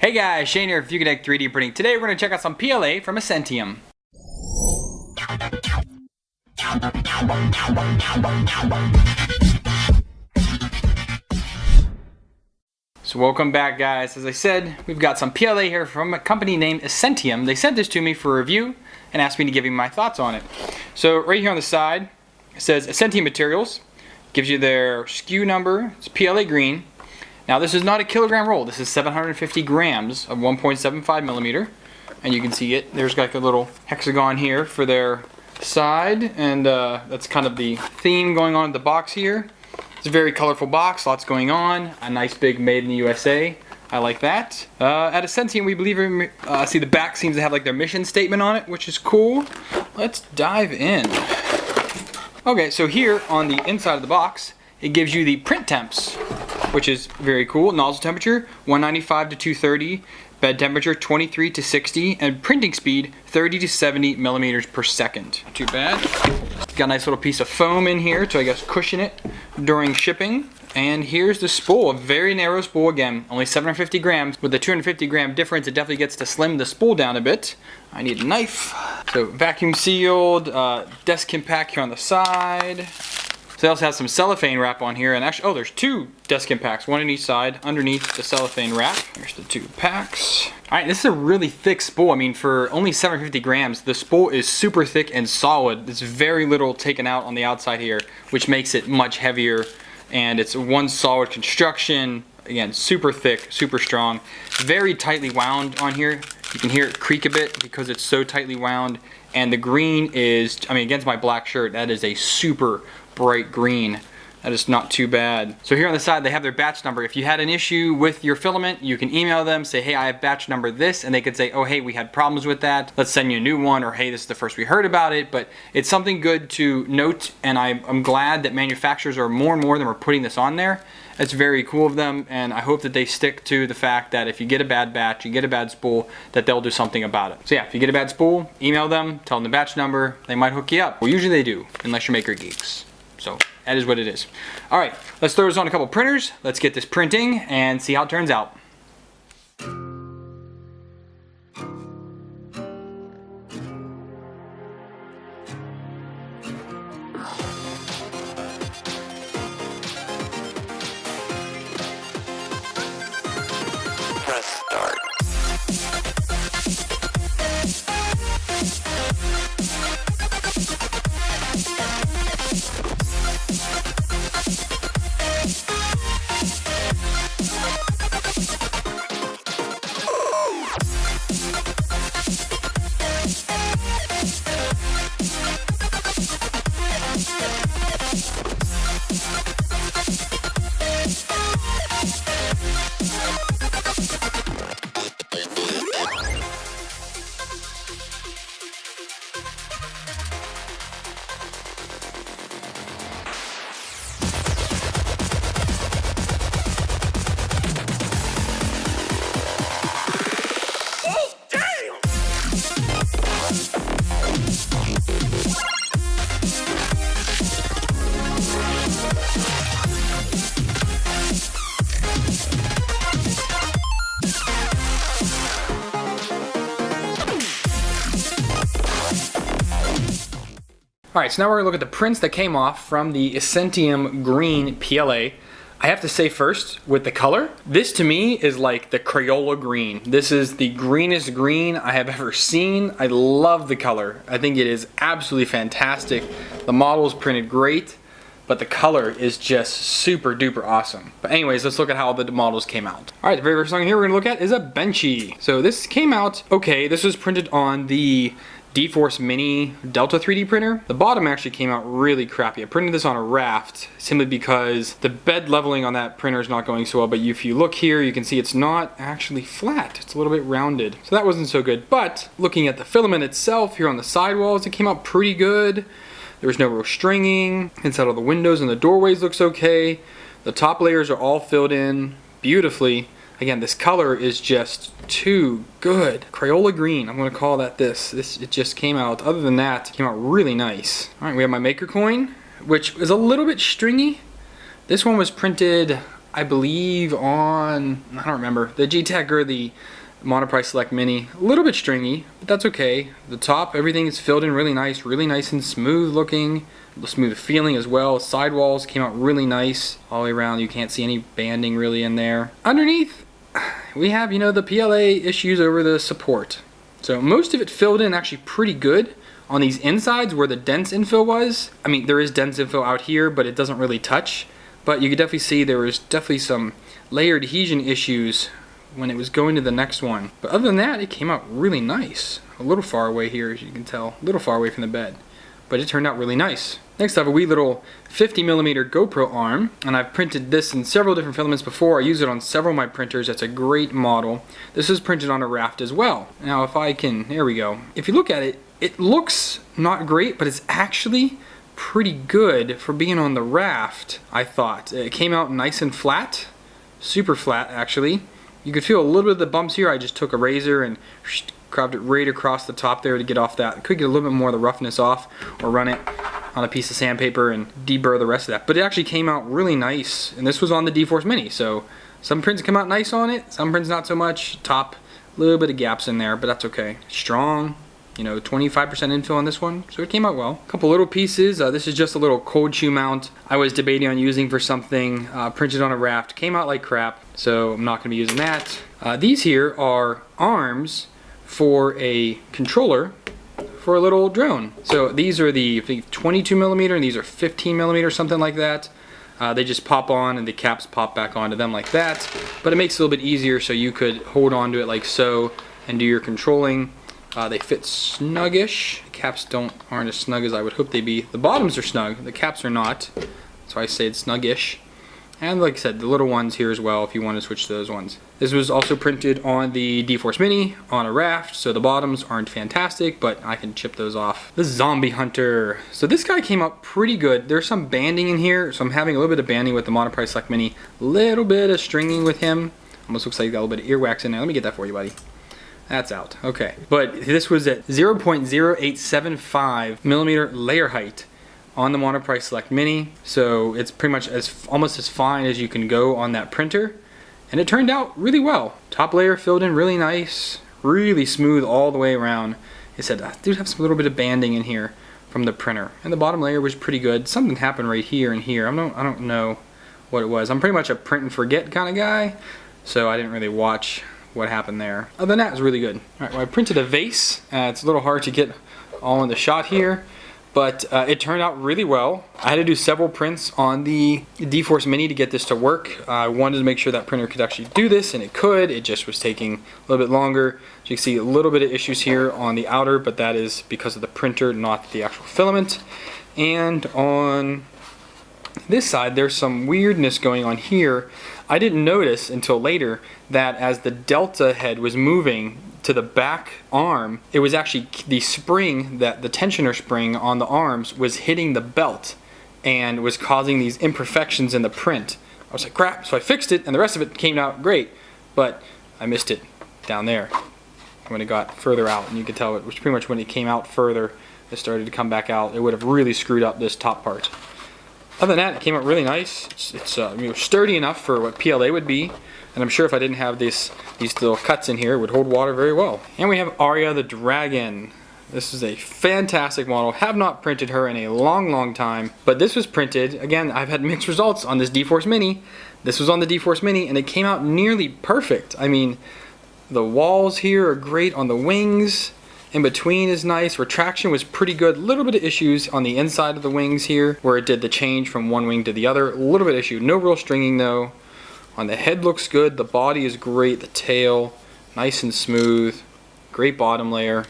Hey guys, Shane here, Fugatech 3D Printing. Today we're going to check out some PLA from Essentium. So welcome back guys. As I said, we've got some PLA here from a company named Essentium. They sent this to me for review and asked me to give you my thoughts on it. So right here on the side, it says Essentium Materials. Gives you their SKU number. It's PLA green. Now this is not a kilogram roll, this is 750 grams of 1.75 millimeter. And you can see it, there's like a little hexagon here for their side, and that's kind of the theme going on in the box here. It's a very colorful box, lots going on, a nice big made in the USA. I like that. At Essentium we believe in, see the back seems to have like their mission statement on it, which is cool. Let's dive in. Okay, so here on the inside of the box, it gives you the print temps, which is very cool. Nozzle temperature 195 to 230, bed temperature 23 to 60, and printing speed 30 to 70 millimeters per second. Not too bad. Got a nice little piece of foam in here to, I guess, cushion it during shipping. And here's the spool, a very narrow spool again, only 750 grams. With the 250 gram difference, it definitely gets to slim the spool down a bit. I need a knife. So vacuum sealed, desk impact here on the side. So they also have some cellophane wrap on here, and actually, oh, there's two desk impacts, one on each side, underneath the cellophane wrap. There's the two packs. All right, this is a really thick spool. I mean, for only 750 grams, the spool is super thick and solid. There's very little taken out on the outside here, which makes it much heavier, and it's one solid construction. Again, super thick, super strong, very tightly wound on here. You can hear it creak a bit because it's so tightly wound, and the green is, I mean, against my black shirt, that is a super bright green. That is not too bad. So here on the side they have their batch number. If you had an issue with your filament, you can email them, say, hey, I have batch number this, and they could say, oh, hey, we had problems with that, let's send you a new one, or hey, this is the first we heard about it. But it's something good to note, and I'm glad that manufacturers are more and more of them are putting this on there. It's very cool of them, and I hope that they stick to the fact that if you get a bad batch, you get a bad spool, that they'll do something about it. So yeah, if you get a bad spool, email them, tell them the batch number, they might hook you up. Well, usually they do, unless you're maker geeks. So that is what it is. All right, let's throw this on a couple printers. Let's get this printing and see how it turns out. Press start. Alright, so now we're going to look at the prints that came off from the Essentium Green PLA. I have to say first, with the color, this to me is like the Crayola green. This is the greenest green I have ever seen. I love the color. I think it is absolutely fantastic. The model is printed great, but the color is just super duper awesome. But anyways, let's look at how the models came out. Alright, the very first thing here we're going to look at is a benchy. So this came out okay. This was printed on the D-Force Mini Delta 3D printer. The bottom actually came out really crappy. I printed this on a raft simply because the bed leveling on that printer is not going so well, but if you look here, you can see it's not actually flat. It's a little bit rounded. So that wasn't so good, but looking at the filament itself here on the sidewalls, it came out pretty good. There was no real stringing. Inside all the windows and the doorways looks okay. The top layers are all filled in beautifully. Again, this color is just too good. Crayola green, I'm gonna call that this. It just came out, other than that, it came out really nice. All right, we have my maker coin, which is a little bit stringy. This one was printed, I believe on, I don't remember, the G-Tech or the Monoprice Select Mini. A little bit stringy, but that's okay. The top, everything is filled in really nice and smooth looking. Smooth feeling as well. Sidewalls came out really nice all the way around. You can't see any banding really in there. Underneath, we have, you know, the PLA issues over the support. So most of it filled in actually pretty good on these insides where the dense infill was. I mean, there is dense infill out here, but it doesn't really touch. But you could definitely see there was definitely some layer adhesion issues when it was going to the next one. But other than that, it came out really nice. A little far away here, as you can tell. A little far away from the bed. But it turned out really nice. Next I have a wee little 50mm GoPro arm, and I've printed this in several different filaments before. I use it on several of my printers. It's a great model. This is printed on a raft as well. Now if I can, there we go. If you look at it, it looks not great, but it's actually pretty good for being on the raft, I thought. It came out nice and flat, super flat actually. You could feel a little bit of the bumps here. I just took a razor and carved it right across the top there to get off that. Could get a little bit more of the roughness off, or run it on a piece of sandpaper and deburr the rest of that. But it actually came out really nice, and this was on the D-Force Mini, so some prints come out nice on it, some prints not so much. Top, a little bit of gaps in there, but that's okay. Strong, you know, 25% infill on this one, so it came out well. A couple little pieces. This is just a little cold shoe mount I was debating on using for something. Printed on a raft, came out like crap, so I'm not going to be using that. These here are arms for a controller for a little drone. So these are the 22mm and these are 15mm, something like that. They just pop on and the caps pop back onto them like that, but it makes it a little bit easier so you could hold on to it like so and do your controlling. They fit snuggish. The caps aren't as snug as I would hope they be. The bottoms are snug, the caps are not, so I say it's snuggish. And like I said, the little ones here as well if you want to switch to those ones. This was also printed on the D-Force Mini on a raft, so the bottoms aren't fantastic, but I can chip those off. The Zombie Hunter. So this guy came out pretty good. There's some banding in here, so I'm having a little bit of banding with the Monoprice Select Mini. Little bit of stringing with him. Almost looks like he's got a little bit of earwax in there. Let me get that for you, buddy. That's out. Okay. But this was at 0.0875mm layer height on the Monoprice Select Mini, so it's pretty much almost as fine as you can go on that printer, and it turned out really well. Top layer filled in really nice, really smooth all the way around. It said I did have some little bit of banding in here from the printer, and the bottom layer was pretty good. Something happened right here and here. I don't know what it was. I'm pretty much a print and forget kind of guy, so I didn't really watch what happened there. Other than that, it was really good. All right, well, I printed a vase. It's a little hard to get all in the shot here, but it turned out really well. I had to do several prints on the D-Force Mini to get this to work. I wanted to make sure that printer could actually do this, and it could. It just was taking a little bit longer. So you can see a little bit of issues here on the outer, but that is because of the printer, not the actual filament. And on this side, there's some weirdness going on here. I didn't notice until later that as the delta head was moving to the back arm, it was actually the spring, that the tensioner spring on the arms was hitting the belt and was causing these imperfections in the print. I was like, crap, so I fixed it and the rest of it came out great, but I missed it down there when it got further out, and you could tell it was pretty much when it came out further, it started to come back out. It would have really screwed up this top part. Other than that, it came out really nice. It's you know, sturdy enough for what PLA would be, and I'm sure if I didn't have these little cuts in here, it would hold water very well. And we have Arya the Dragon. This is a fantastic model. Have not printed her in a long time, but this was printed, again, I've had mixed results on this D-Force Mini. This was on the D-Force Mini, and it came out nearly perfect. I mean, the walls here are great on the wings. In between is nice. Retraction was pretty good. A little bit of issues on the inside of the wings here where it did the change from one wing to the other. A little bit of issue. No real stringing though. On the head looks good. The body is great. The tail, nice and smooth. Great bottom layer.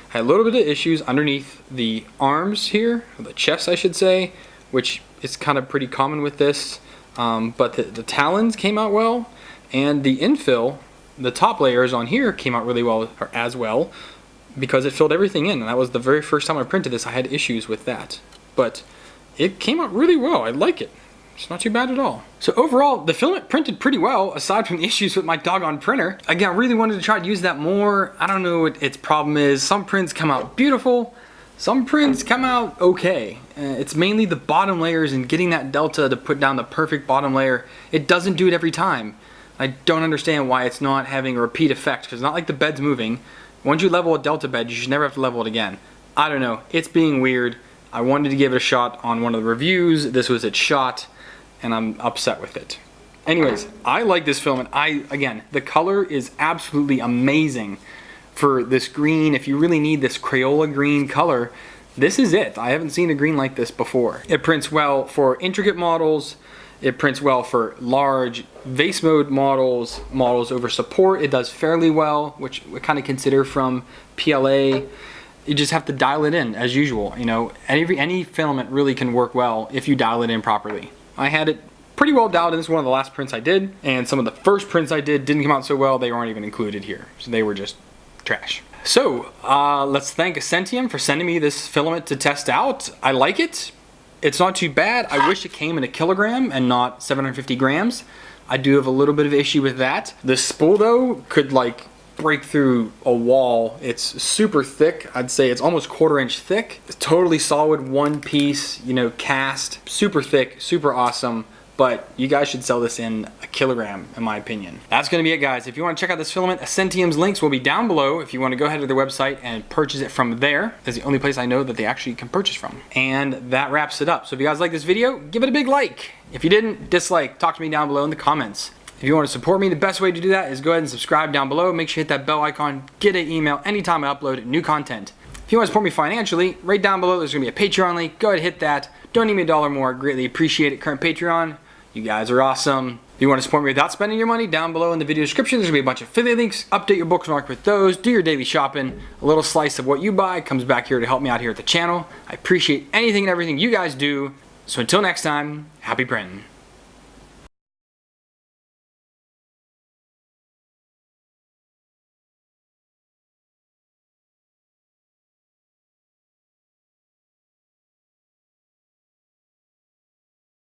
Had a little bit of issues underneath the arms here, or the chest I should say, which is kind of pretty common with this. But the talons came out well, and the infill, the top layers on here came out really well, or as well, because it filled everything in, and that was the very first time I printed this. I had issues with that, but it came out really well. I like it. It's not too bad at all. So overall, the filament printed pretty well, aside from the issues with my doggone printer. Again, I really wanted to try to use that more. I don't know what its problem is. Some prints come out beautiful, Some prints come out okay. It's mainly the bottom layers and getting that delta to put down the perfect bottom layer. It doesn't do it every time. I don't understand why it's not having a repeat effect, because it's not like the bed's moving. Once you level a delta bed, you should never have to level it again. I don't know, it's being weird. I wanted to give it a shot on one of the reviews. This was its shot, and I'm upset with it. Anyways, I like this filament. Again, the color is absolutely amazing for this green. If you really need this Crayola green color, this is it. I haven't seen a green like this before. It prints well for intricate models. It prints well for large vase mode models over support. It does fairly well, which we kind of consider from PLA. You just have to dial it in as usual. You know, any filament really can work well if you dial it in properly. I had it pretty well dialed in. This is one of the last prints I did, and some of the first prints I did didn't come out so well. They weren't even included here, so they were just trash. So let's thank Essentium for sending me this filament to test out. I like it. It's not too bad. I wish it came in a kilogram and not 750 grams. I do have a little bit of issue with that. The spool though could like break through a wall. It's super thick. I'd say it's almost 1/4 inch thick. It's totally solid, one piece, you know, cast. Super thick, super awesome. But you guys should sell this in a kilogram, in my opinion. That's gonna be it, guys. If you wanna check out this filament, Essentium's links will be down below if you wanna go ahead to their website and purchase it from there. That's the only place I know that they actually can purchase from. And that wraps it up. So if you guys like this video, give it a big like. If you didn't, dislike. Talk to me down below in the comments. If you wanna support me, the best way to do that is go ahead and subscribe down below. Make sure you hit that bell icon, get an email anytime I upload new content. If you want to support me financially, right down below there's going to be a Patreon link. Go ahead and hit that. Donate me $1 more. Greatly appreciate it. Current Patreon. You guys are awesome. If you want to support me without spending your money, down below in the video description there's going to be a bunch of affiliate links. Update your bookmark with those. Do your daily shopping. A little slice of what you buy comes back here to help me out here at the channel. I appreciate anything and everything you guys do. So until next time, happy printing.